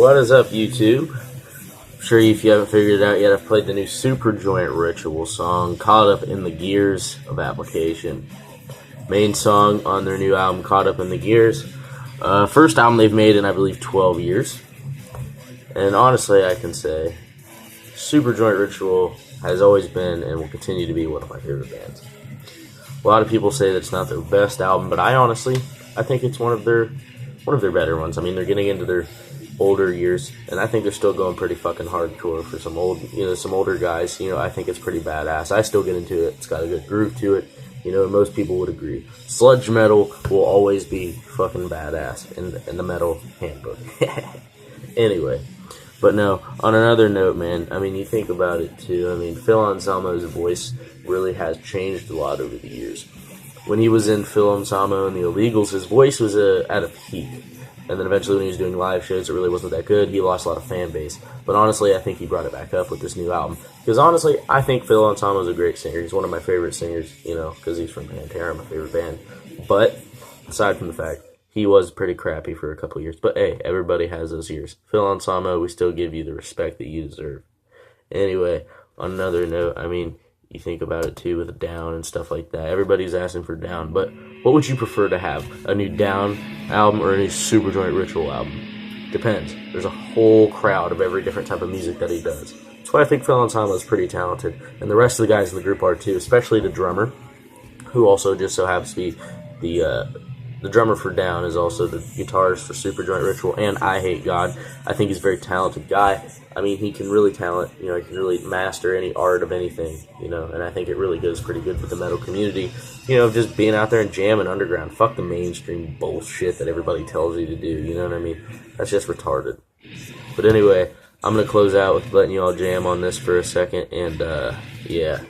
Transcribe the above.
What is up, YouTube? I'm sure if you haven't figured it out yet, I've played the new Superjoint Ritual song, Caught Up in the Gears of Application. Main song on their new album, Caught Up in the Gears. First album they've made in, I believe, 12 years. And honestly, I can say Superjoint Ritual has always been and will continue to be one of my favorite bands. A lot of people say that it's not their best album, but I think it's one of their better ones. I mean, they're getting into their older years, and I think they're still going pretty fucking hardcore for some older guys. I think it's pretty badass. I still get into it. It's got a good groove to it. And most people would agree. Sludge metal will always be fucking badass in the metal handbook. Anyway, but no, on another note, man, I mean, you think about it too. I mean, Phil Anselmo's voice really has changed a lot over the years. When he was in Phil Anselmo and the Illegals, his voice was at a peak. And then eventually when he was doing live shows, it really wasn't that good. He lost a lot of fan base. But honestly, I think he brought it back up with this new album. Because honestly, I think Phil Anselmo is a great singer. He's one of my favorite singers, because he's from Pantera, my favorite band. But aside from the fact, he was pretty crappy for a couple years. But hey, everybody has those years. Phil Anselmo, we still give you the respect that you deserve. Anyway, on another note, I mean, you think about it too with Down and stuff like that. Everybody's asking for Down, but what would you prefer to have? A new Down album or a new Superjoint Ritual album? Depends. There's a whole crowd of every different type of music that he does. That's why I think Phil Anselmo is pretty talented, and the rest of the guys in the group are too, especially the drummer, who also just so happens to be the drummer for Down is also the guitarist for Superjoint Ritual and I Hate God. I think he's a very talented guy. I mean, he can really he can really master any art of anything, and I think it really goes pretty good with the metal community, just being out there and jamming underground. Fuck the mainstream bullshit that everybody tells you to do, you know what I mean? That's just retarded. But anyway, I'm going to close out with letting you all jam on this for a second, and yeah.